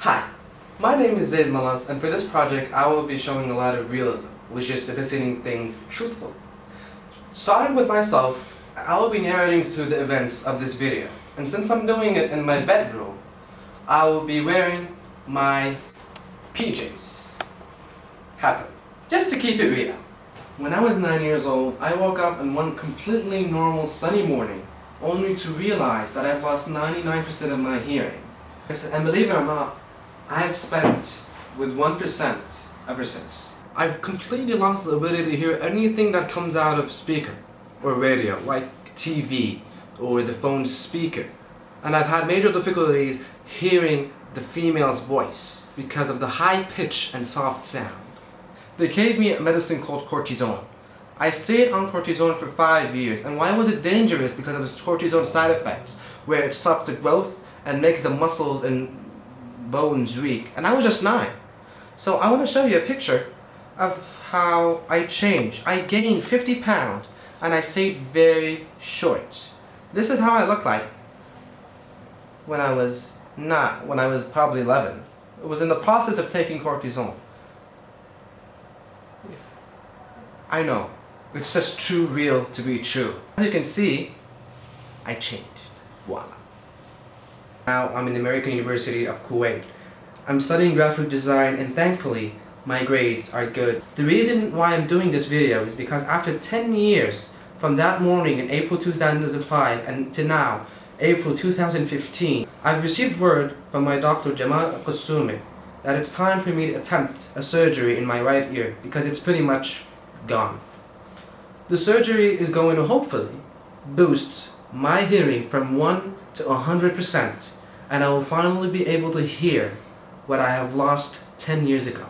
Hi, my name is Zeid Mallas, and for this project I will be showing a lot of realism, which is depicting things truthfully. Starting with myself, I will be narrating through the events of this video, and since I'm doing it in my bedroom, I will be wearing my PJs. Happen. Just to keep it real. When I was 9 years old, I woke up on one completely normal sunny morning, only to realize that I've lost 99% of my hearing. And believe it or not, I've spent with 1% ever since. I've completely lost the ability to hear anything that comes out of speaker or radio, like TV or the phone's speaker. And I've had major difficulties hearing the female's voice because of the high pitch and soft sound. They gave me a medicine called cortisone. I stayed on cortisone for 5 years, and why was it dangerous? Because of its cortisone side effects, where it stops the growth and makes the muscles and bones weak. And I was just 9. So I want to show you a picture of how I changed. I gained 50 pounds and I stayed very short. This is how I looked like when I was probably 11. It was in the process of taking cortisone. I know, it's just too real to be true. As you can see, I changed. Voila. Now I'm in the American University of Kuwait. I'm studying graphic design, and thankfully my grades are good. The reason why I'm doing this video is because after 10 years from that morning in April 2005 and to now, April 2015, I've received word from my doctor Jamal that it's time for me to attempt a surgery in my right ear because it's pretty much gone. The surgery is going to hopefully boost my hearing from 1 to 100%, and I will finally be able to hear what I have lost 10 years ago.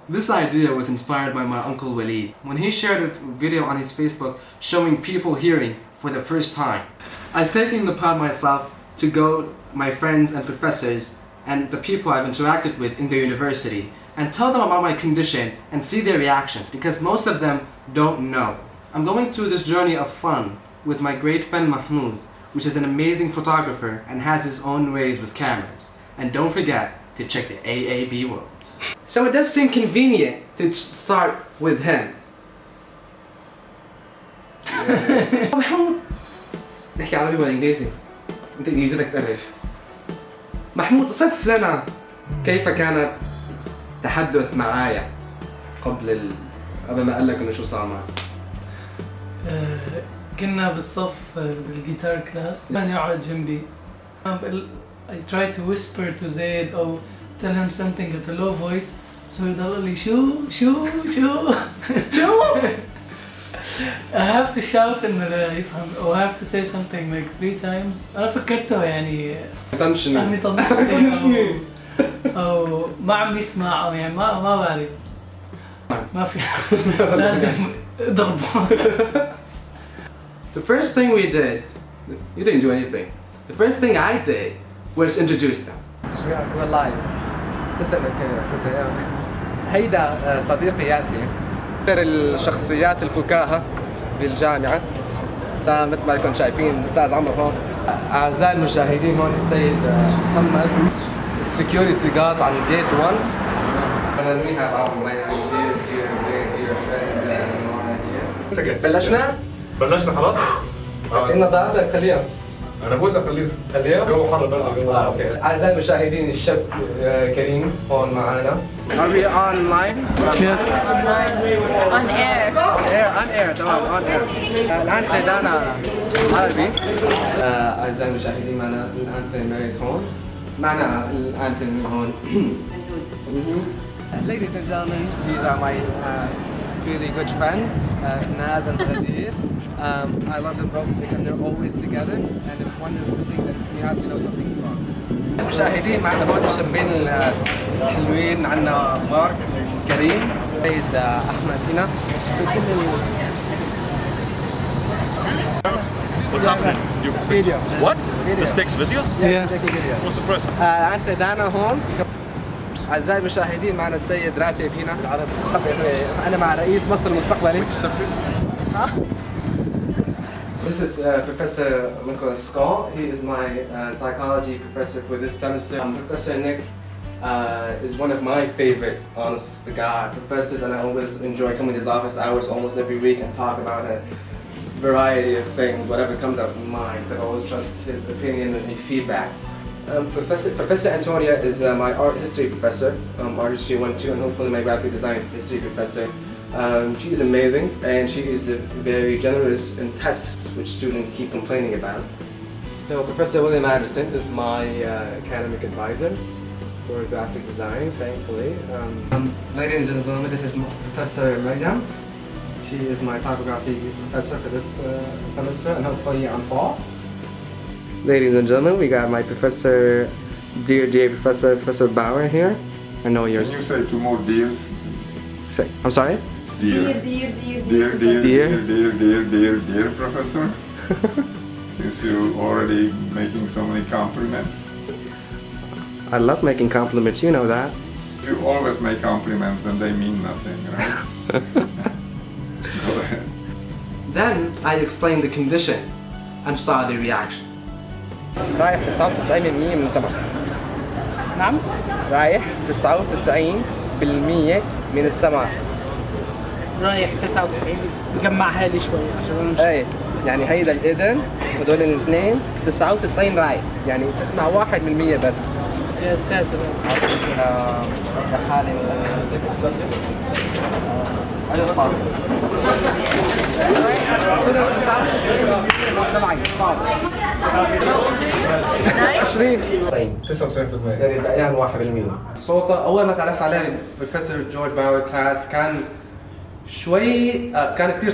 This idea was inspired by my uncle Wael when he shared a video on his Facebook showing people hearing for the first time. I've taken it upon myself to go my friends and professors and the people I've interacted with in the university and tell them about my condition and see their reactions, because most of them don't know. I'm going through this journey of fun with my great friend Mahmoud, which is an amazing photographer and has his own ways with cameras. And don't forget to check the AAB world. So it does seem convenient to start with him. محمود نحكي عربي ولا انجليزي؟ انت انجليزيتك تعرف. محمود صف لنا كيف كانت تحدث معايا قبل ما اقول لك انه شو صار معك. كنا بالصف بالجيتار كلاس، كان يقعد جنبي. I try to whisper to Zeid or tell him something at a low voice, so he'd يضل لي شو شو I have to shout إنه يفهم, or I have to say something like 3 times. أنا فكرته يعني طنشني أو ما عم يسمع أو يعني ما بعرف. ما في لازم ضربه. The first thing we did, you didn't do anything. The first thing I did was introduce them. We're live. تسأل الكاميرا. هيدا صديقي ياسين. أكثر الشخصيات الفكاهة بالجامعة. مثل ما كنتم شايفين الأستاذ عمر هون. أعزائي المشاهدين هون السيد محمد. السكيورتي جارد عن جيت 1. And we have our dear friends. بلشنا خلاص؟ إنه ضاعتك خليها. أنا بقول لك خليها. خليها؟ جو حر برضه. أوكي. أعزائي المشاهدين الشاب كريم هون معنا. Are we online? Yes. On air. On air تمام on air. الآن سيدانا عربي. أعزائي المشاهدين معنا الآن سيد هون. معنا الآن سيد هون. Ladies and gentlemen, these are my really good friends, Naz and Nadir. I love them both because they're always together, and if one is missing, then you have to know something's wrong. المشاهدين معنا هون الشابين الحلوين، عنا مارك كريم سيد أحمد هنا. What's happening? You Video. What? Video. This takes videos? Yeah. Take a video. What's the present? الآن سيدانا هون. أعزائي المشاهدين معنا السيد راتب هنا. أنا مع رئيس مصر المستقبلي. This is Professor Nicholas Skull. He is my psychology professor for this semester. Professor Nick is one of my favorite, honest to God, professors, and I always enjoy coming to his office hours almost every week and talk about a variety of things, whatever comes out in mind. I always trust his opinion and his feedback. Professor Antonia is my art history professor, art history 1-2, and hopefully my graphic design history professor. She is amazing, and she is very generous in tests, which students keep complaining about. So Professor William Addison is my academic advisor for graphic design, thankfully. Ladies and gentlemen, this is Professor Maryam. She is my typography professor for this semester, and hopefully I'm fall. Ladies and gentlemen, we got my professor, dear Professor Bauer here. I know yours. Can you say two more dears? Say, I'm sorry? Dear Professor. Since you're already making so many compliments. I love making compliments, you know that. You always make compliments and they mean nothing, right? Go ahead. Then I explained the condition and saw the reaction. رايح 99% من السمع. نعم؟ رايح 99% من السمع. رايح 99 جمعها لي شوية عشان أنا اي يعني هيدا الاذن ودول الاثنين 99 رايح يعني تسمع 1% بس. يا ساتر. حالي يعني بقيان 1%. صوته أول ما تعرفت عليه بروفيسور جورج باور كلاس كان شوي كان كثير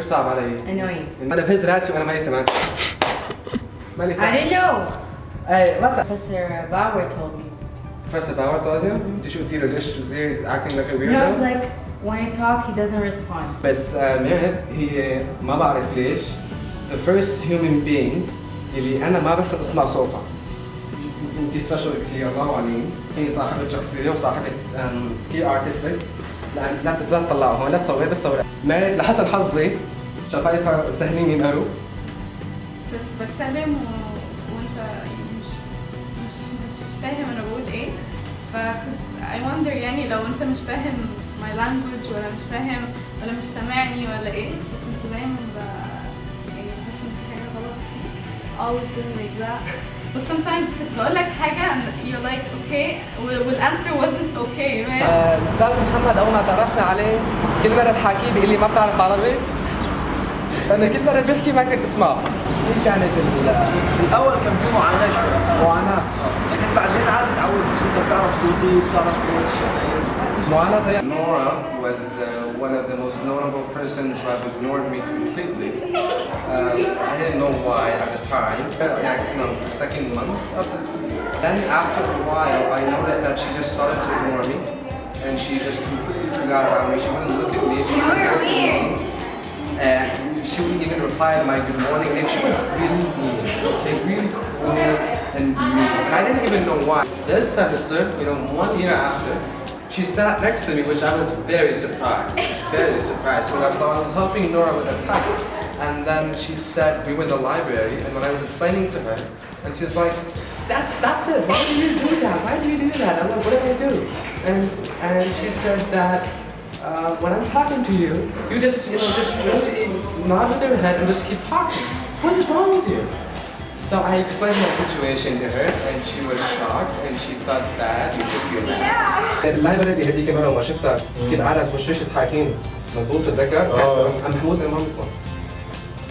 صعب علي. Annoying. أنا بهز راسي وأنا ما يسمع. ماني I didn't know. أي ما تعرف. Professor Bauer told me. Professor Bauer told you? أنت شو قلتي له ليش زي is acting like a weirdo? No, it's like when I talk, he doesn't respond. بس ميرت هي ما بعرف ليش the first human being اللي أنا ما بس أسمع صوتها. أنت سبيشال كثير الله عليم. هي صاحبة شخصية وصاحبة كثير artistic. لا تطلعوا هون لا تصور بس صور. ميرت لحسن حظي شفايفها سهلين ينقروا. بس بتكلم وانت مش فاهم انا بقول ايه، فكنت I wonder يعني لو انت مش فاهم my language ولا مش فاهم ولا مش سامعني ولا ايه، كنت دايما يعني بحس ان في حاجة غلط فيه always doing like that. But sometimes كنت بقول لك حاجة and you're like okay والanswer wasn't okay. الاستاذ محمد اول ما تعرفنا عليه كل مره بحاكيه بيقول لي ما بتعرف عربي؟ انا كل مره بيحكي ما كنت اسمع. ايش كانت الاول كان في معاناه شوي. معاناه؟ لكن بعدين عاد تعودت، انت بتعرف صوتي بتعرف قوه الشفايف. معاناه. Nora was one of the most notable persons who have ignored me completely. I didn't know why at the time. The second month of the. Then after a while, I noticed that she just started to ignore me, and she just completely forgot about me. She wouldn't look at me. She wouldn't answer me. And she wouldn't even reply to my good morning. And she was really mean, okay, really cruel and mean. And I didn't even know why. This semester, 1 year after. She sat next to me, which I was very surprised. When I was helping Nora with a test, and then she said we were in the library, and when I was explaining to her, and she's like, "That's it. Why do you do that? Why do you do that?" I'm like, "What did I do?" And she said that when I'm talking to you, you just really nod with your head and just keep talking. What is wrong with you? So I explained my situation to her, and she was shocked, and she felt bad. You should feel bad. اللايبرري هذيك مرة ما شفتها كنت قاعدة بوشوش تحاكين مضبوط تتذكر؟ محمود ما اسمه.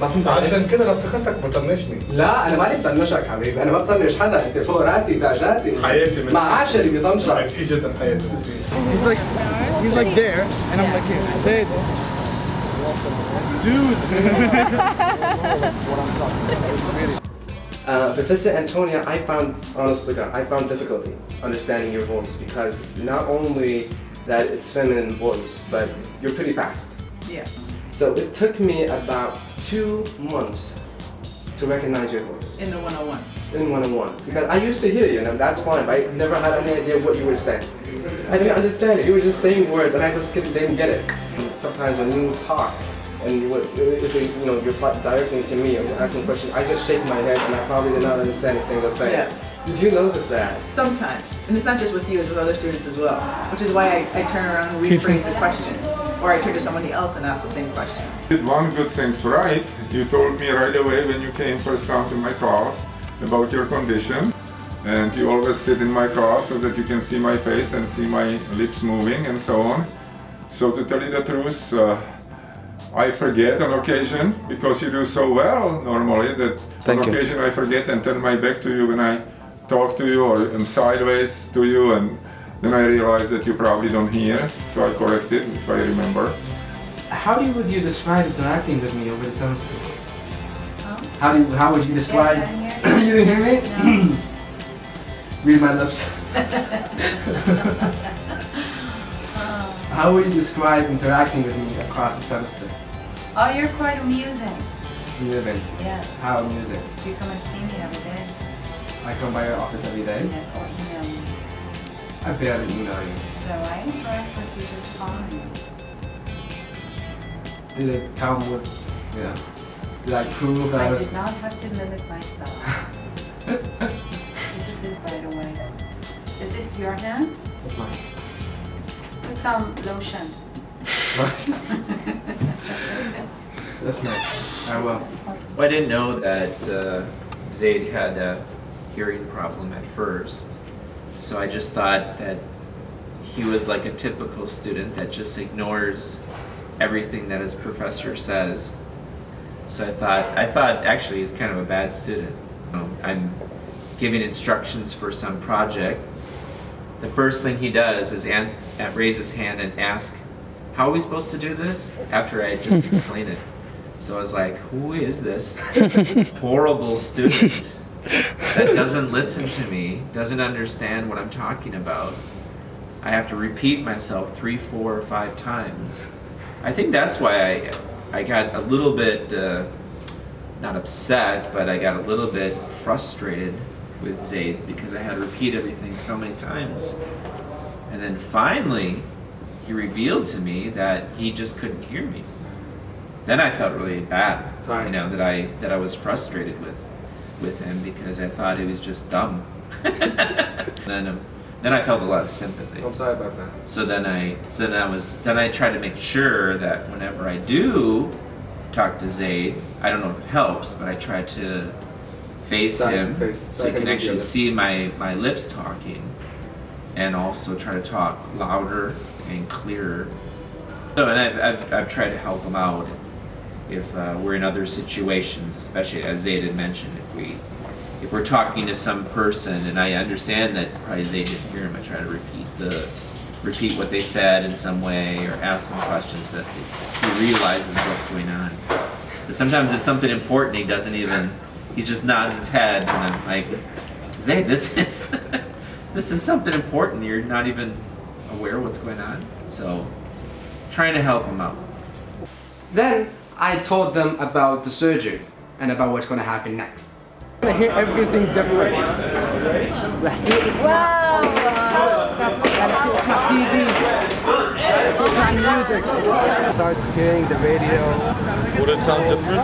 ما فهمت عشان كده انا افتكرتك بتطنشني. لا أنا مالي بطنشك حبيبي، أنا ما بطنش حدا، أنت فوق راسي تاج راسي. حياتي مع عاشري بيطنشك. ميرسي جدا حياتي. He's like there and I'm like here. Zeid. Professor Antonia, honestly, I found difficulty understanding your voice because not only that it's feminine voice, but you're pretty fast. Yeah. So it took me about 2 months to recognize your voice. In the 101. In 101. Because I used to hear you, and that's fine, but I never had any idea what you were saying. I didn't understand it. You were just saying words, and I just didn't get it. Sometimes when you talk, and you're directly to me or you're asking questions, I just shake my head, and I probably did not understand a single thing. Yes. Did you notice that? Sometimes. And it's not just with you, it's with other students as well. Which is why I turn around and rephrase the question. Or I turn to somebody else and ask the same question. Did one good thing right. You told me right away when you came first come to my class about your condition. And you always sit in my class so that you can see my face and see my lips moving and so on. So to tell you the truth, I forget on occasion, because you do so well normally that on occasion I forget and turn my back to you when I talk to you, or am sideways to you, and then I realize that you probably don't hear, so I correct it if I remember. How would you describe interacting with me over the semester? How would you describe? You didn't hear me? No. Read my lips. How would you describe interacting with me across the semester? Oh, you're quite amusing. Amusing? Yes. How amusing? You come and see me every day. I come by your office every day? Yes, or email me. I barely email you. So I interact with you just fine. Did it come with, did I prove that I I was... did not have to limit myself. This is his, by the way. Is this your hand? That's mine. Put some lotion. That's nice. I will. Well, I didn't know that Zeid had a hearing problem at first, so I just thought that he was like a typical student that just ignores everything that his professor says. So I thought actually he's kind of a bad student. I'm giving instructions for some project. The first thing he does is raise his hand and ask, "How are we supposed to do this?" After I had just explained it. So I was like, who is this horrible student that doesn't listen to me, doesn't understand what I'm talking about? I have to repeat myself 3, 4, or 5 times. I think that's why I got a little bit, not upset, but I got a little bit frustrated with Zeid, because I had to repeat everything so many times. And then finally, he revealed to me that he just couldn't hear me. Then I felt really bad, that I was frustrated with him, because I thought he was just dumb. Then I felt a lot of sympathy. I'm sorry about that. So then I try to make sure that whenever I do talk to Zeid, I don't know if it helps, but I try to face him so he can actually see my lips talking, and also try to talk louder and clearer. So, and I've tried to help him out if we're in other situations, especially as Zeid had mentioned, if we're talking to some person and I understand that probably Zeid didn't hear him, I try to repeat what they said in some way, or ask some questions that he realizes what's going on. But sometimes it's something important, he just nods his head, and I'm like, Zeid, this is something important, you're not even aware of what's going on. So, trying to help him out. Then I told them about the surgery and about what's going to happen next. I hear everything different. Wow! It's not TV. It's not music. Start hearing the radio. Would it sound different?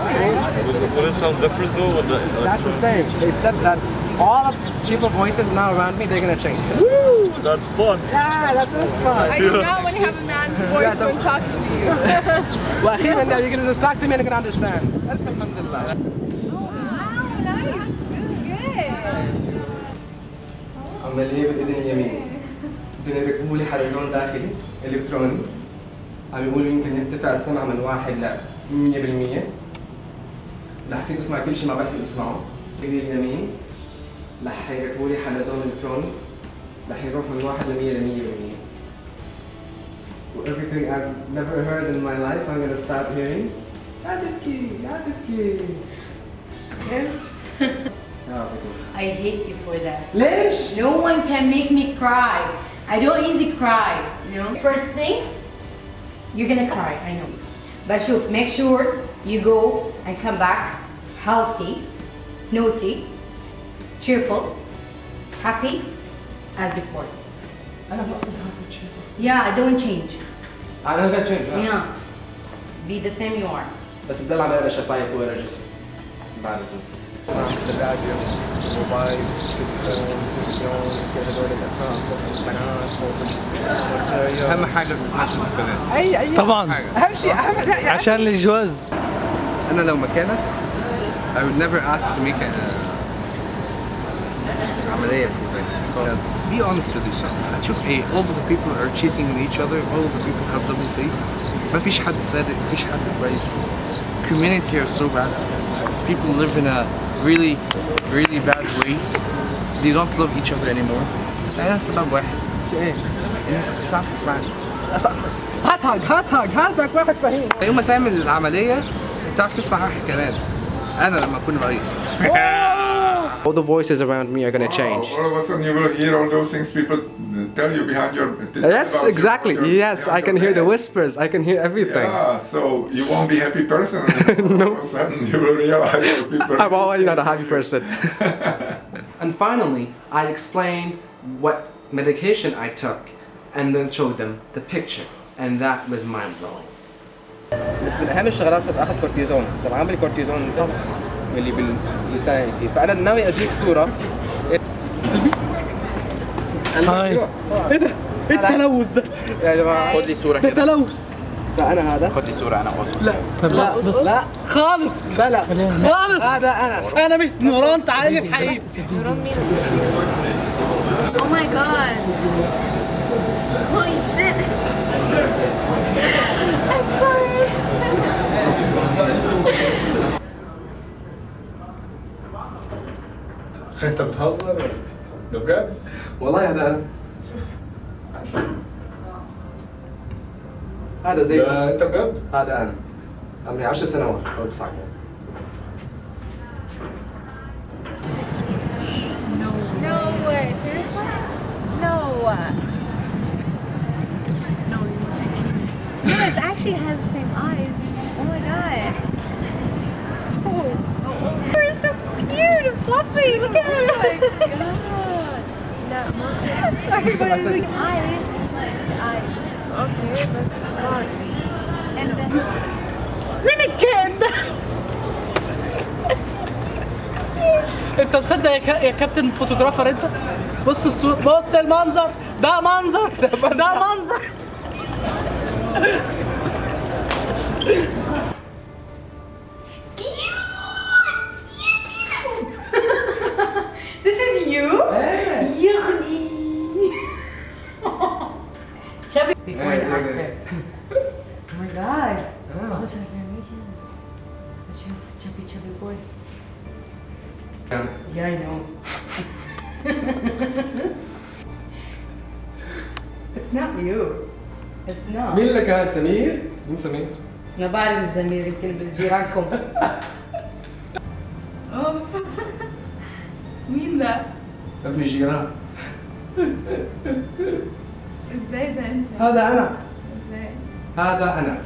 Would it sound different though? With the That's the thing. They said that all of people's voices now around me, they're gonna change. Woo! That's fun. Yeah, that is fun. I do not want to have a man's voice when talking to you. Well, here and there, you're gonna just talk to me and you're gonna understand. Alhamdulillah. عملية بالإذن اليمين. بدهم يركبوا لي حلزون داخلي إلكتروني. عم يقولوا يمكن يرتفع السمع من 1 ل 100%. رح يصير اسمع كل شيء ما بس اسمعه. إيدي اليمين. رح يركبوا لي حلزون إلكتروني. رح يروح من 1 ل 100 ل 100%. Everything I've never heard in my life, I'm gonna start hearing. I hate you for that. ليش؟ No one can make me cry. I don't easy cry, you know. First thing, you're gonna cry, I know. But shoot, make sure you go and come back healthy, naughty, cheerful, happy as before. أنا بقصد happy cheerful. Yeah, don't change. I'm not gonna change. Yeah. Be the same you are. بس بضل عم بقرا شفايف ورا جسمي. بعرف. الراديو، موبايل، تلفزيون، كل هدول الاسماء فوق القناة فوق اهم حاجة بتسمعش الانترنت. اي طبعا اهم شيء عشان الجواز. انا لو مكانك I would never ask to make عملية في البيت. Be honest with yourself. هتشوف ايه؟ All of the people are cheating on each other. All of the people have double face. ما فيش حد صادق، ما فيش حد كويس. Community are so bad. People live in a really bad way. They don't love each other anymore. أنا سبب واحد. ايه؟ إنك تعرف تسمعني. هاتك واحد فهيم. يوم ما تعمل العملية تعرف تسمع واحد كمان. أنا لما أكون رئيس. All the voices around me are gonna change. All of a sudden you will hear all those things people tell you behind your... Yes, exactly. Yes, I can hear the whispers. I can hear everything. Yeah, so you won't be a happy person. No. All of a sudden you will realize that people... I'm already not a happy person. And finally, I explained what medication I took and then showed them the picture. And that was mind-blowing. بس من أهم الشغلات صرت آخذ كورتيزون. صار عامل كورتيزون اللي باللسان كتير. فأنا ناوي أجيك صورة. هاي إيه ده؟ إيه التلوث ده؟ يا جماعة خذ لي صورة كده. ده تلوث. فأنا هذا. خذ لي صورة أنا وصوص. لا بس لا خالص. لا خالص. هذا أنا مش نوران. تعالي لي بحقيقتي. Oh my god. Holy shit. I'm sorry. انت بتهزر؟ ده بجد؟ والله هذا أنا. هذا زي ده انت بجد؟ هذا أنا. عمري 10 سنوات أو 9 سنوات. No way. Seriously? No. No, you must be kidding. No, it actually has the same eyes. Oh my god. Oh. You're so cute and fluffy. Look at her. Oh my god. No, I'm sorry, but it's like eyes. Eyes. Okay, but God. And then. مين الكائن ده؟ انت مصدق يا كابتن فوتوغرافر انت؟ بص الصور، بص المنظر، ده منظر، ده منظر. This is you? يخدي. Chubby before and after. Oh my god. What's your animation? What's your chubby boy? Yeah, I know. It's not you. It's not. مين اللي كان سمير؟ مين سمير؟ ما بعرف الزميل يمكن بالجيرانكم. مين ده؟ ابن الجيران. ازاي ده انت؟ هذا أنا. ازاي؟ هذا أنا.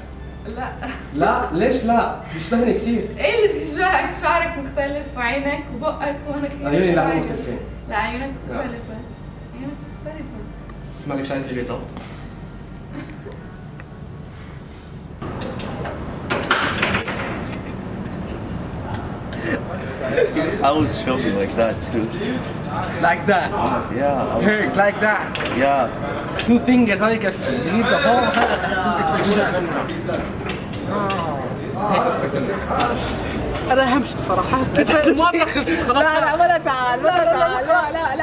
لا لا ليش لا؟ بيشبهني كثير. ايه اللي بيشبهك؟ شعرك مختلف وعينك وبقك ومناخيرك. عيوني لا مو مختلفين. لا عيونك مختلفة. عيونك مختلفة. مالك شايف الريزلت؟ I was filming like that too. Like that? Yeah. Here, like that? Yeah. 2 fingers ما يكفي. You need the whole هذا تمسك بالجزء منه. انا همشي بصراحه. الموضوع خلص خلاص. لا ولا تعال ولا تعال.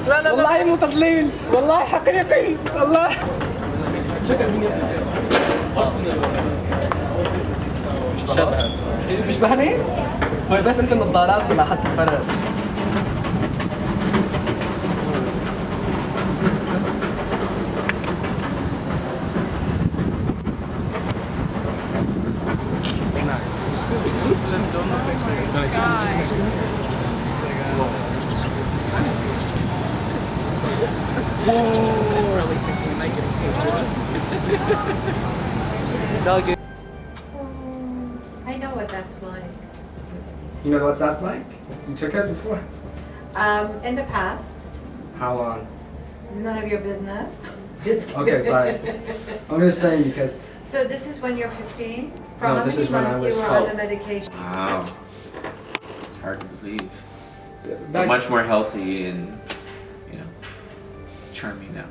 لا والله مو تضليل. والله حقيقي. والله. مش بهني؟ هو بس انت النظارات لاحظت الفرق. I know what that's like. You know what's that like? You took it before? In the past, How long? none of your business. Just Okay, sorry. I'm just saying because. So this is when you're 15? For No, how this many is when I months was you were on 12. the medication? Wow. hard to believe. But much more healthy and, you know, charming now.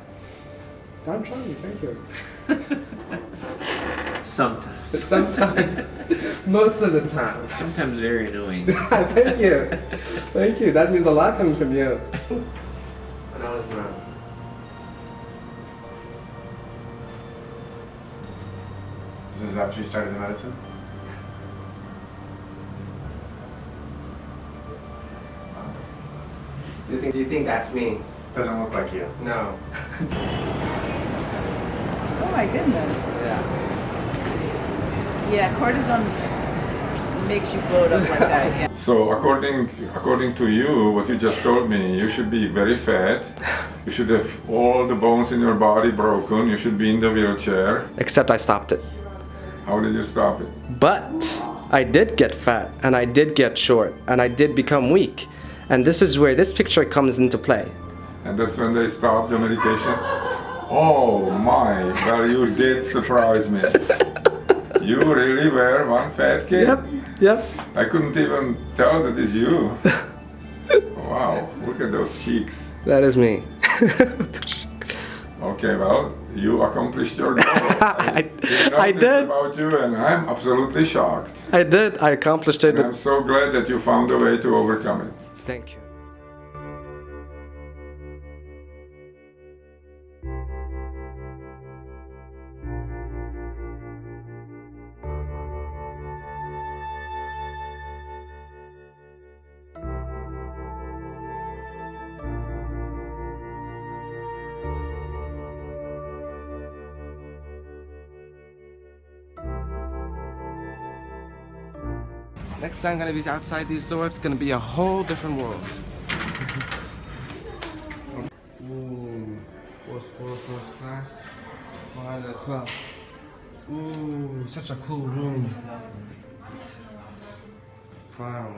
I'm charming, thank you. Sometimes. Sometimes. Most of the time. Sometimes very annoying. Thank you. Thank you. That means a lot coming from you. When I was 9. This is after you started the medicine? Do you think that's me? Doesn't look like you. No. Oh my goodness. Yeah. Yeah, cortisone makes you blow it up like that. Yeah. So according to you, what you just told me, you should be very fat. You should have all the bones in your body broken. You should be in the wheelchair. Except I stopped it. How did you stop it? But I did get fat, and I did get short, and I did become weak. And this is where this picture comes into play. And that's when they stopped the medication? Oh my, well you did surprise me. You really were one fat kid? Yep. I couldn't even tell that it's you. Wow, look at those cheeks. That is me. Okay, well, you accomplished your goal. I did. About you, and I'm absolutely shocked. I did. I accomplished it. And I'm so glad that you found a way to overcome it. Thank you. Next time I'm gonna be outside these doors, it's gonna be a whole different world. Ooh, first class, 12. Ooh, such a cool room. Wow.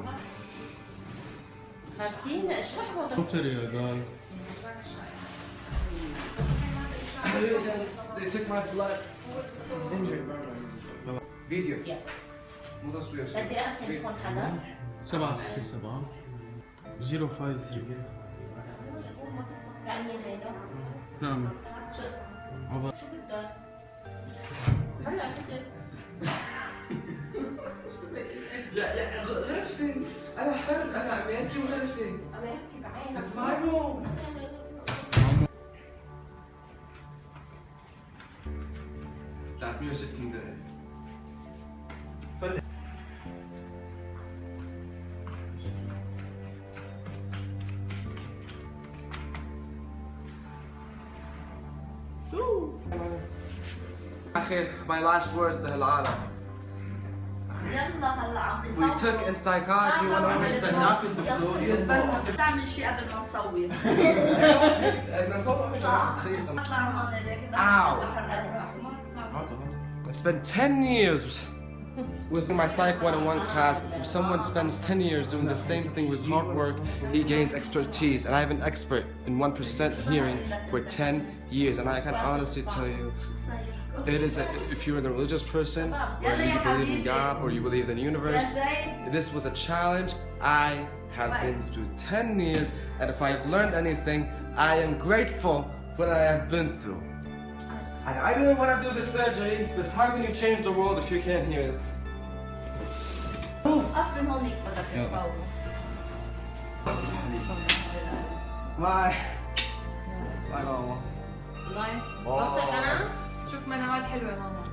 They took my blood. Video. Yeah. مو تصوير. بدي اعرف تليفون حدا؟ 767 053. يعني زينو؟ نعم. شو اسمه؟ شو بدك؟ هلا فكرت. يا غرفتي انا حر انا امريكي وغرفتي. امريكي بعينك. It's my room. تعرف 160 درهم. My last words لهالعالم. يلا هلا عم We took in psychology when I was استناك الدكتور يلا تعمل شيء قبل ما نصور. اطلع هون لك. I've spent 10 years with my Psych 101 class. If someone spends 10 years doing the same thing with hard work, he gains expertise. And I have an expert in 1% hearing for 10 years. And I can honestly tell you, it is if you're a religious person, or you believe in God, or you believe in the universe, this was a challenge. I have been through 10 years, and if I have learned anything, I am grateful for what I have been through. I didn't want to do the surgery, but how can you change the world if you can't hear it? وقف من هونيك بدك تصور. Bye. Bye ماما. لايف. بمسك انا؟ شوف منامات حلوة ماما.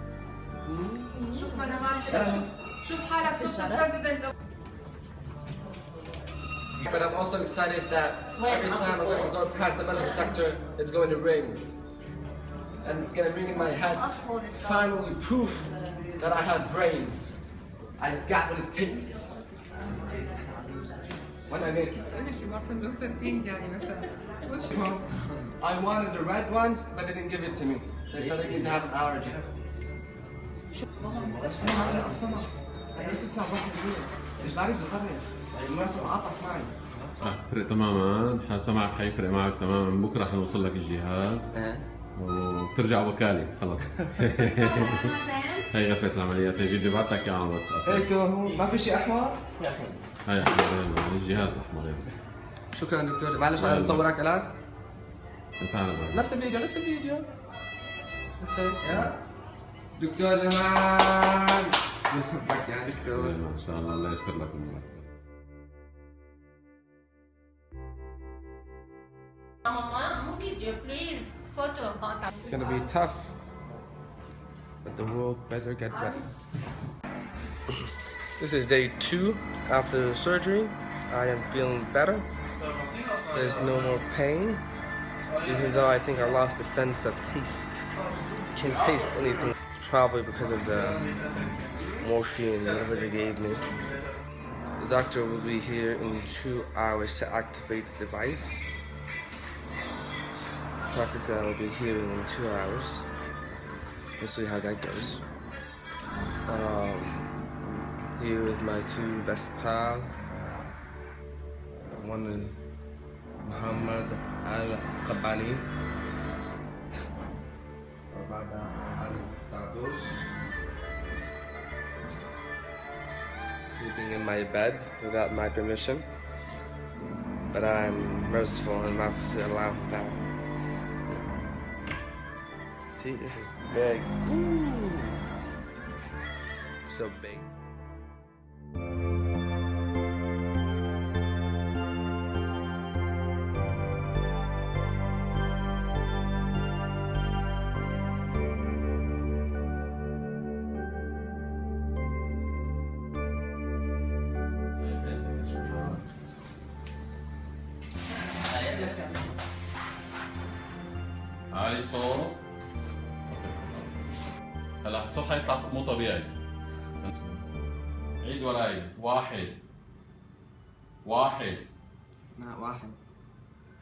شوف منامات حلوة. شوف حالك صرت president. But I'm also excited that every time I'm going to go past the metal detector, it's going to ring. And it's going to ring in my head, finally proof that I have brains. I got what it takes. When I make it. I wanted the red one, but they didn't give it to me. They said I need to have an allergy. فرق تماما، سمعك حيفرق معك تماما، بكره حنوصل لك الجهاز وترجع وكالي خلص. هي غرفة العمليات، هي فيديو بعت لك اياه على الواتساب. هيك هو ما في شيء احمر؟ هاي احمر، الجهاز الاحمر. شكرا دكتور، معلش انا بصورك الان. نفس الفيديو يا دكتور جمال. بحبك يا دكتور. ان شاء الله الله ييسر لك امورك. Mama, video, please. Photo. It's gonna be tough, but the world better get better. This is day 2 after the surgery. I am feeling better. There's no more pain, even though I think I lost the sense of taste. Can't taste anything, probably because of the morphine, whatever they gave me. The doctor will be here in 2 hours to activate the device. Practically, I will be hearing in 2 hours. We'll see how that goes. Here with my 2 best pals. One is Muhammad Al-Qabani. Sleeping in my bed without my permission. But I'm merciful enough to allow that. See, this is big. Ooh. So big. عالي صوت. هلا الصوت حيطلع مو طبيعي. عيد وراي. 1 1 لا 1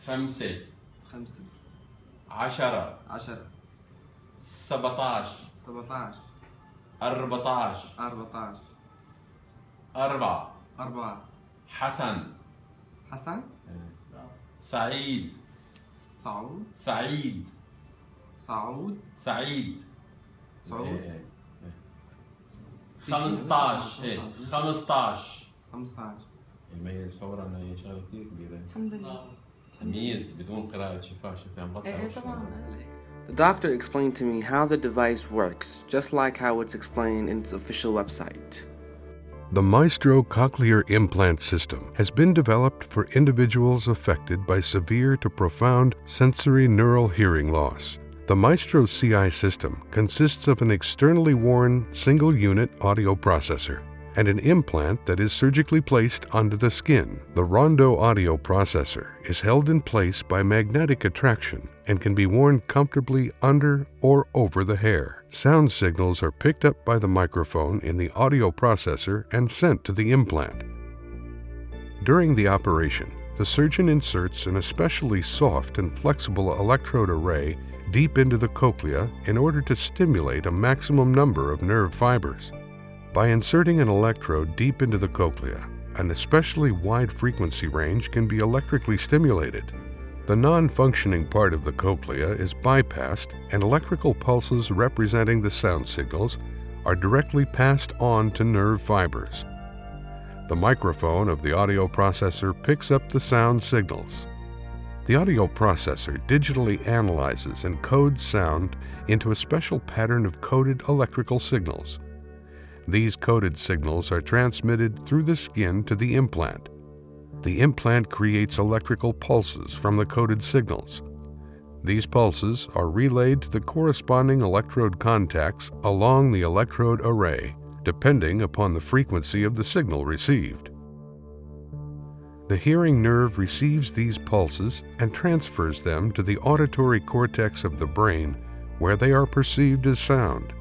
5 5 10 10 17 17 14 14 4 حسن سعيد سعود سعيد 15 15 يميز فورا ان هي شغله كثير كبيره. الحمد لله. تمييز بدون قراءه شفاه عم بطلع. ايه طبعا. The doctor explained to me how the device works, just like how it's explained in its official website. The Maestro cochlear implant system has been developed for individuals affected by severe to profound sensory neural hearing loss. The Maestro CI system consists of an externally worn single-unit audio processor and an implant that is surgically placed under the skin. The Rondo audio processor is held in place by magnetic attraction and can be worn comfortably under or over the hair. Sound signals are picked up by the microphone in the audio processor and sent to the implant. During the operation, the surgeon inserts an especially soft and flexible electrode array deep into the cochlea in order to stimulate a maximum number of nerve fibers. By inserting an electrode deep into the cochlea, an especially wide frequency range can be electrically stimulated. The non-functioning part of the cochlea is bypassed and electrical pulses representing the sound signals are directly passed on to nerve fibers. The microphone of the audio processor picks up the sound signals. The audio processor digitally analyzes and codes sound into a special pattern of coded electrical signals. These coded signals are transmitted through the skin to the implant. The implant creates electrical pulses from the coded signals. These pulses are relayed to the corresponding electrode contacts along the electrode array, depending upon the frequency of the signal received. The hearing nerve receives these pulses and transfers them to the auditory cortex of the brain, where they are perceived as sound.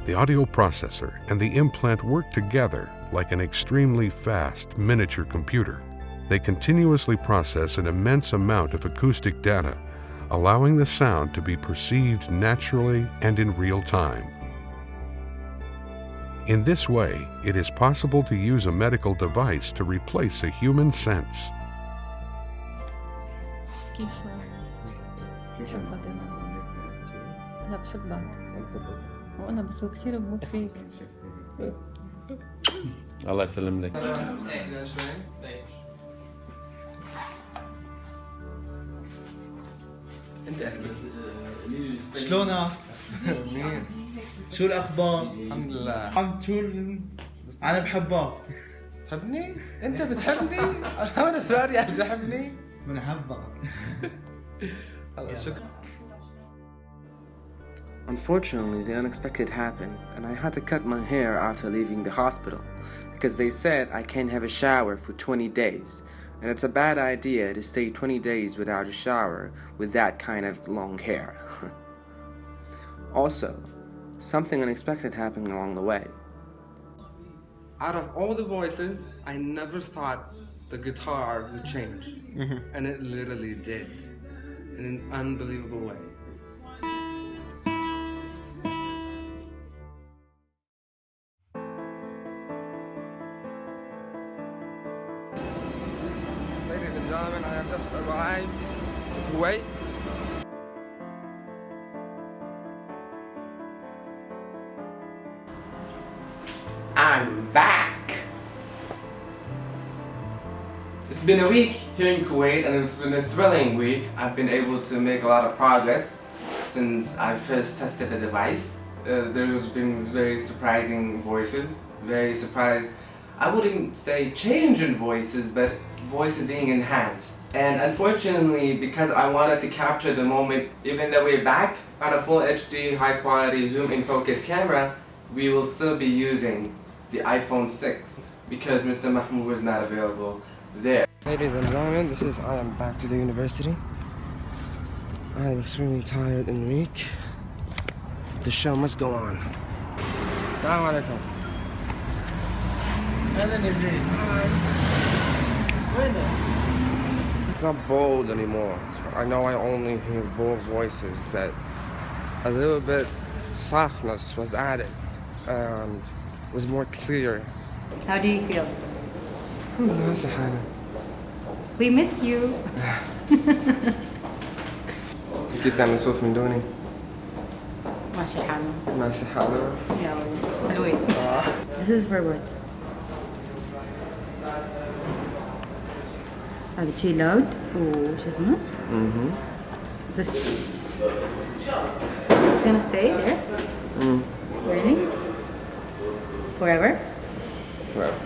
The audio processor and the implant work together like an extremely fast miniature computer. They continuously process an immense amount of acoustic data, allowing the sound to be perceived naturally and in real time. In this way, it is possible to use a medical device to replace a human sense. أنا بحبك وأنا بس كثير بموت فيك. الله يسلم لك. انت احكي. شلونك؟ مين؟ شو الاخبار؟ الحمد لله. انا بحبك. تحبني؟ انت بتحبني؟ محمد الثاني بتحبني؟ بنحبك. الله شكرا. Unfortunately, the unexpected happened, and I had to cut my hair after leaving the hospital because they said I can't have a shower for 20 days, and it's a bad idea to stay 20 days without a shower with that kind of long hair. Also, something unexpected happened along the way. Out of all the voices, I never thought the guitar would change, and it literally did, in an unbelievable way. Ladies and gentlemen, I have just arrived to Kuwait. I'm back! It's been a week here in Kuwait, and it's been a thrilling week. I've been able to make a lot of progress since I first tested the device. There's been very surprising voices, very surprised. I wouldn't say change in voices, but voices being enhanced. And unfortunately, because I wanted to capture the moment, even though we're back on a full HD, high quality zoom in focus camera, we will still be using the iPhone 6 because Mr. Mahmoud was not available there. Ladies and gentlemen, I am back to the university. I am extremely tired and weak. The show must go on. Assalamu alaikum. It's not bold anymore. I know I only hear bold voices, but a little bit softness was added and was more clear. How do you feel? We missed you. كيف تعمل صوت من دوني؟ ماشي حالنا. ماشي حالنا. يا والله حلوين. This is for what? هذا شي loud وش اسمه؟ This. It's gonna stay there? Really? Forever? Forever.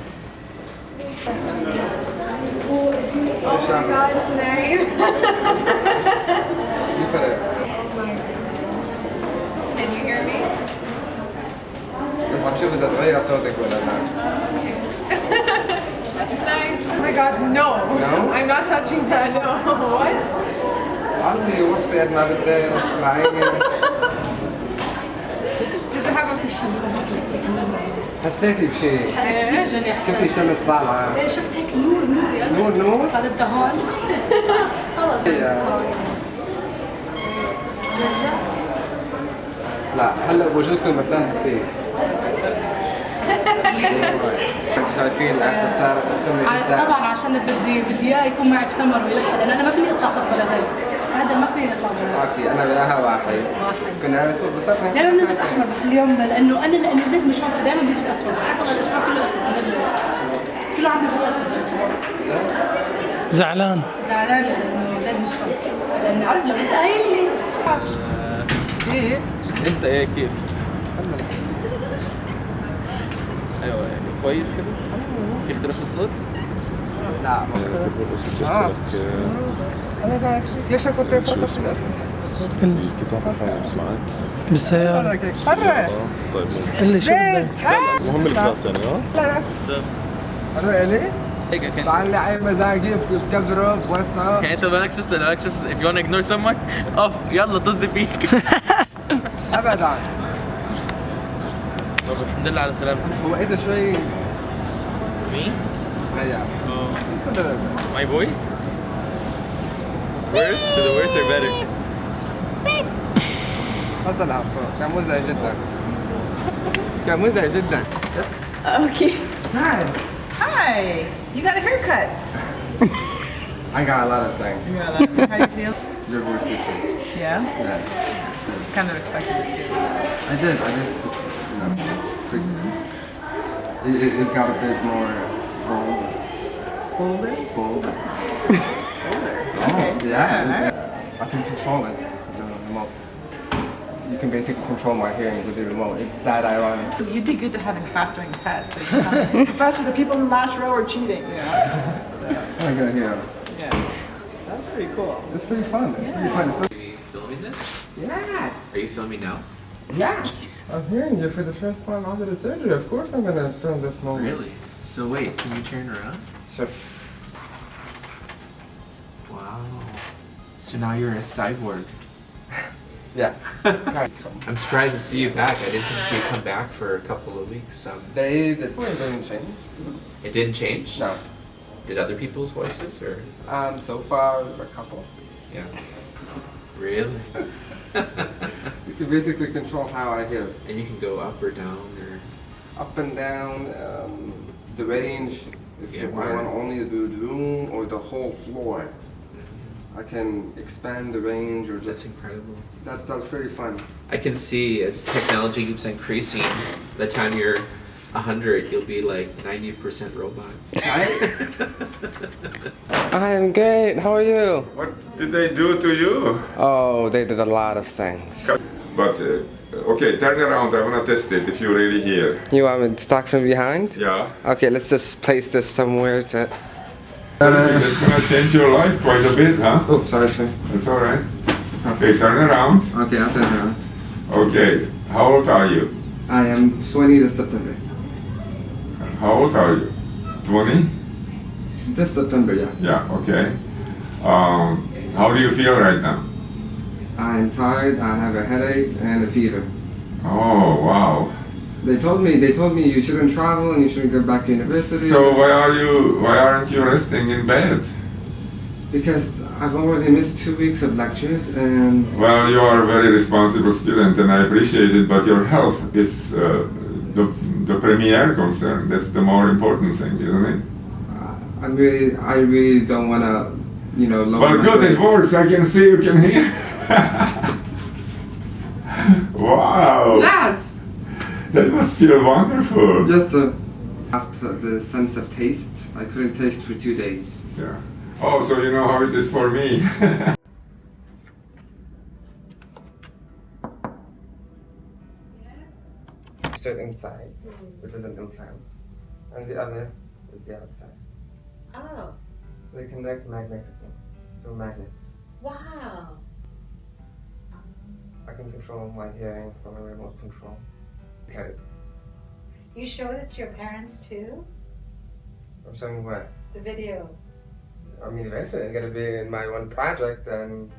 Oh my gosh, Naeem. You put it. Can you hear me? بس عم شوف إذا تغير صوتك ولا لا. That's nice. Oh my god, no. No? I'm not touching that, no. What? عرفي وقتي قد ما بدي اسمعيني. Does it have a fish? حسيتي بشيء. شفتي الشمس طالعة. شفت هيك نور يلا. نور؟ طالب هون. خلص. لا هلا بوجودكم مرتاح كثير. انتوا شايفين الأكسس صار طبعا عشان بدي اياه يكون معي بسمر ويلحق لان انا ما فيني اطلع صف ولا زيت. هذا ما فيني اطلع معك. انا وياها واحد. كنا نفوت بصفنا. دائما بلبس احمر بس اليوم لانه زيت مش عارفه دائما بلبس اسود. عارفه والله الاسبوع كله اسود. كله عم بلبس اسود الاسبوع. زعلان لانه زيت مش عارفه لان عارف لو انت قايل لي كيف؟ انت ايه كيف؟ ايوه يعني كويس كده؟ يختلف الصوت؟ لا أنا بعرف ليش كنت فرقة الكتاب خامس معك بالسيارة برا طيب اللي شو بدك؟ المهم الكلاس يعني لا أنا إلي؟ تعال عين مزاجي بكبره بوسعه يعني انت مالكش if you wanna ignore someone off يلا طز فيك ابدا. طب الحمد لله على سلامتك. هو اذا شوي مين؟ هيا My voice? Worse? To the worse or better? تفضل على الصوت كان مزعج جدا. كان مزعج جدا. Okay. Hi. Hi. You got a haircut. I got a lot of things. How do you feel? your voice this week. Yeah? Yeah. Kind of expected it too. I did. It got a bit more bold. Bolder? Bolder. Okay. Yeah. I can control it with the remote. You can basically control my hearing with the remote. It's that ironic. You'd be good to have a fast doing test. So you can faster, the people in the last row are cheating, you know? I'm gonna hear. Yeah. That's pretty cool. It's pretty fun. It's pretty fun. Are you filming this? Yes. Are you filming now? Yes. I'm hearing you for the first time after the surgery. Of course I'm gonna film this moment. Really? So wait, can you turn around? Sure. Wow. So now you're a cyborg. Yeah. I'm surprised to see you back. I didn't think you'd come back for a couple of weeks. The point didn't change. It didn't change? No. Did other people's voices or? So far a couple. Yeah. Really? You can basically control how I hear. And you can go up or down or? Up and down, the range, if you want only the room or the whole floor. I can expand the range or just... That's incredible. That's pretty fun. I can see as technology keeps increasing, the time you're 100, you'll be like 90% robot. I am great. How are you? What did they do to you? Oh, they did a lot of things. But, okay, turn around. I want to test it if you're really here. You want me to talk from behind? Yeah. Okay, let's just place this somewhere to... It's going to change your life quite a bit, huh? Oh, sorry, sir. That's all right. Okay, turn around. Okay, I'll turn around. Okay, how old are you? I am 20 this September. How old are you? 20? This September, yeah. Yeah, okay. How do you feel right now? I'm tired, I have a headache and a fever. Oh, wow. They told me you shouldn't travel and you shouldn't go back to university. So why aren't you resting in bed? Because I've already missed 2 weeks of lectures and... Well, you are a very responsible student and I appreciate it, but your health is the premier concern. That's the more important thing, isn't it? I really don't want to, lower my Well, good, grades. it works. I can see, you can hear. Wow. Yes! That must feel wonderful. Just lost the sense of taste. I couldn't taste for 2 days. Yeah. Oh, so you know how it is for me. Insert inside, which is an implant, and the other is the outside. Oh, They connect magnetically through magnets. wow. I can control my hearing from a remote control. Okay. You show this to your parents too? I'm showing what? The video. I mean, eventually it's gonna be in my one project, and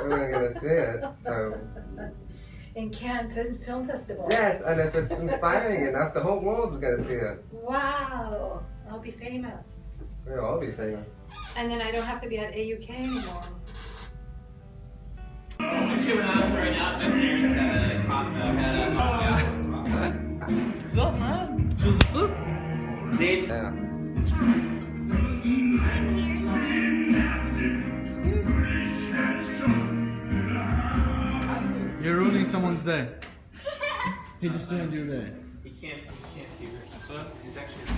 everyone's gonna see it. So. In Cannes Film Festival. Yes, and if it's inspiring enough, the whole world's gonna see it. Wow. I'll be famous. We'll all be famous. And then I don't have to be at AUK anymore. Actually, when I was growing up, my parents had a What's up, man? شو زبطت؟ Zeid. You're ruining someone's day. He just ruined your day. He can't hear it. So he's actually a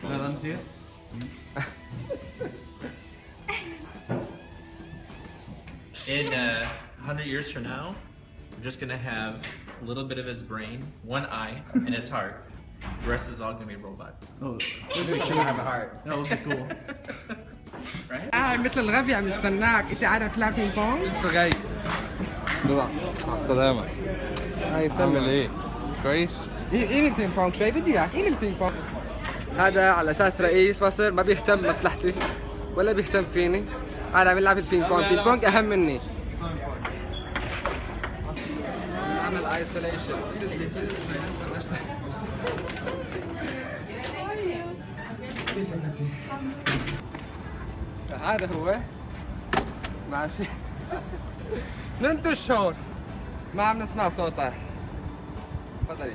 Can I let him see it? In 100 years from now, we're just gonna have a little bit of his brain, one eye, and his heart. The rest is all gonna be robot. Oh, Can have a heart. That would be cool. Right? مثل الغبي عم يستناك، أنت قاعد عم تلعب بينج بونج؟ لسه جاي. مع السلامة. عامل ايه؟ كويس؟ قيم البينج بونج شوي، بدي اياك قيم البينج بونج. هذا على اساس رئيس مصر ما بيهتم بمصلحتي ولا بيهتم فيني. قاعد عم يلعب البينج بونج، البينج بونج أهم مني. عمل ايسوليشن. كيف انت؟ هذا هو ماشي. ننتو الشهور ما عم نسمع صوته. تفضلي.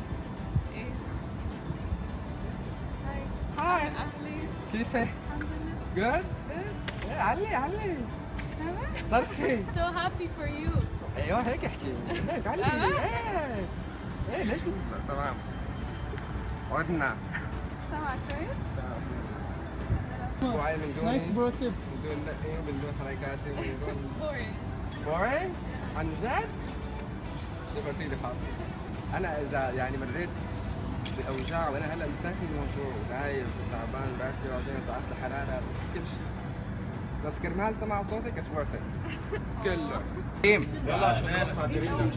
هاي. كيفك؟ Good? علي. صرخي. So happy for you. ايوه هيك احكي. هيك علي. ايه ليش تمام. عدنا. سمعك كويس؟ وعي من دون نايس برو تيب. من دون نقي ومن دون حركاتي ومن دون Boring. عن جد؟ دبرتي لي خاطري. انا اذا يعني مريت باوجاع وانا هلا مساكن موجوع ودايخ وتعبان راسي وعطيني طلعت الحراره كل شيء. بس كرمال سمع صوتك اتس ورث ات. كله. يلا عشان نروح مع كريم.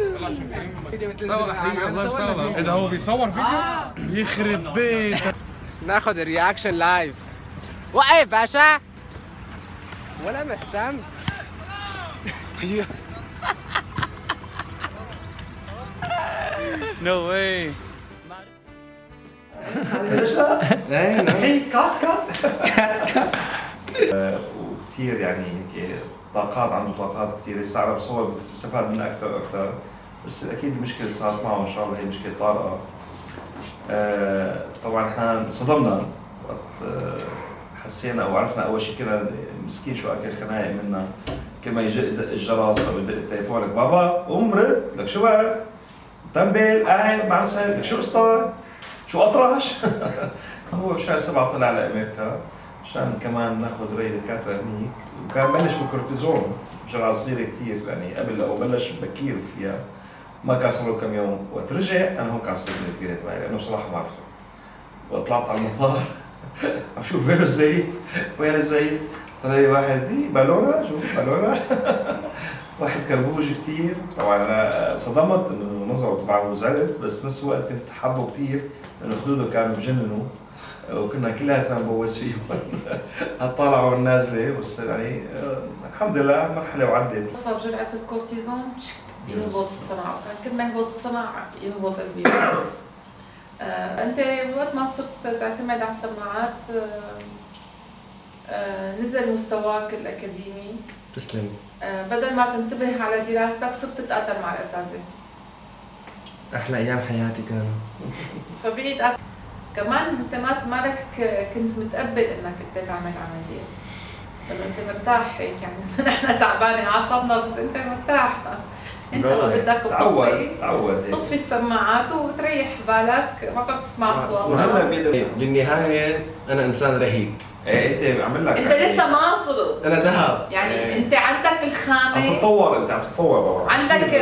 يلا عشان كريم. اذا هو بيصور فيديو يخرب بيتك. ناخذ الرياكشن لايف. وقف باشا. ولا مهتم. No way. ليش لا؟ ايه نعم. هي كات وكثير يعني هيك طاقات، عنده طاقات كثير. لسه عم بصور بستفاد منها اكثر واكثر، بس اكيد المشكله صارت معه ان شاء الله هي مشكله طارئه. طبعا احنا انصدمنا وقت حسينا او عرفنا اول شيء كنا مسكين شو اكل خنايق منا. كل ما يجي يدق الجرس او يدق التليفون لك بابا قوم رد، لك شو بك؟ متنبل قاعد مع نفسك، لك شو قصتك؟ شو اطرش؟ هو بشهر 7 طلع لامريكا عشان كمان ناخذ رأي دكاتره هنيك، وكان بلش بالكورتيزون بجرعه صغيره كثير يعني قبل او بلش بكير فيها. ما كان صار له كم يوم، وقت رجع انا هون كان صدمه كبيره تبعي لانه بصراحه ما عرفته. وطلعت على المطار عم شوف وين الزيت؟ وين الزيت؟ طلع لي واحد بالونه، شو بالونه؟ واحد كربوج كثير. طبعا انا صدمت انه نظره طبعا وزعلت، بس بنفس الوقت كنت حابه كثير لانه خدوده كانوا بجننوا وكنا كلياتنا نبوس فيهم الطالعه والنازله. بس يعني الحمد لله مرحله وعدت. بجرعه الكورتيزون يهبط الصمع، كل ما يهبط الصمع يهبط البيبي. انت وقت ما صرت تعتمد على السماعات نزل مستواك الاكاديمي. تسلمي. بدل ما تنتبه على دراستك صرت تتقاتل مع الاساتذه. احلى ايام حياتي كانوا. طبيعي كمان انت مالك كنت متقبل انك انت تعمل عمليه، لانه انت مرتاح هيك يعني. نحن تعبانه اعصابنا بس انت مرتاح. انت ما بدك تطفي السماعات وتريح بالك، ما بدك تسمع الصوت. بالنهايه انا انسان رهيب. ايه انت عمل لك انت لسه ما وصلت. انا ذهب يعني انت عندك الخامه، عم تتطور، انت عم تتطور بابا. عندك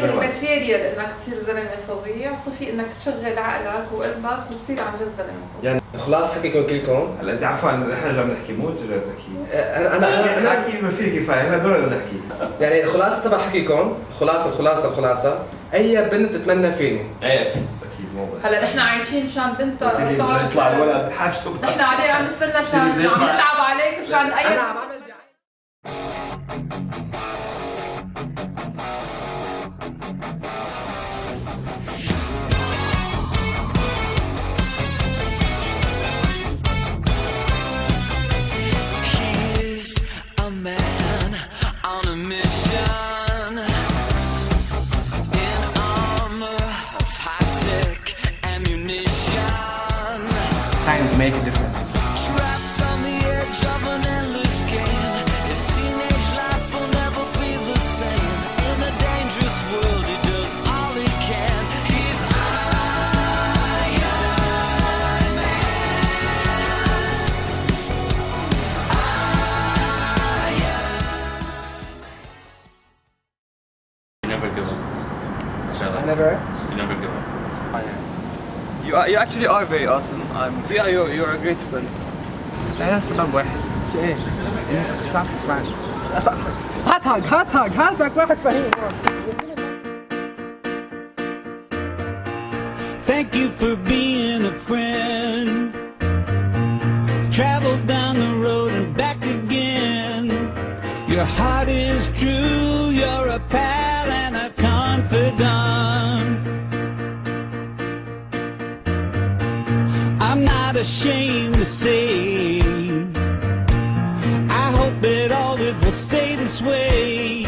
الماتيريال انك تصير زلمه فظيع. صفي انك تشغل عقلك وقلبك وتصير عن جد زلمه فظيع. يعني خلاص حكيكم كلكم. هلا انت عفوا نحن جاي نحكي مو انت جاي تحكي. انا احكي ما في كفايه، هلا دورنا نحكي. يعني الخلاصه تبع حكيكم، الخلاصه اي بنت تتمنى فيني. ايه اكيد مو هلا نحن عايشين مشان بنت يطلع الولد حاجته. نحن عليه عم نستنى مشان عم نتعب عليك مشان اي trying to make a difference. Trapped on the edge of an endless game. His teenage life will never be the same. In a dangerous world, he does all he can. He's Iron Man. You never give up. I never. You never give up. You actually are very awesome. Yeah, you're a great friend. أنا سبب واحد. شيء إيه؟ إنك تعرف تسمعني. هاتك واحد فهيم. Thank you for being a friend. Travel down the road and back again. Your heart is true. You're a pal and a confidant. I'm not ashamed to say I hope it always will stay this way.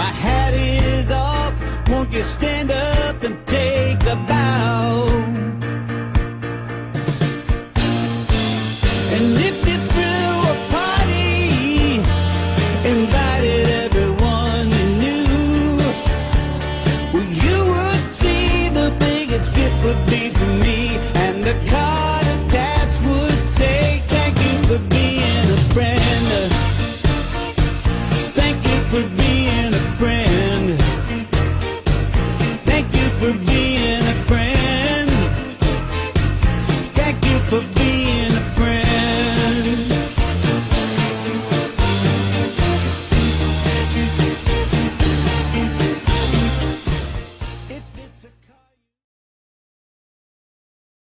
My hat is off, won't you stand up and take a bow? And if you threw a party in invited everyone you knew. Well, you would see the biggest gift would be for me, and the card attached would say, thank you for being a friend. Thank you for being a friend. Thank you for being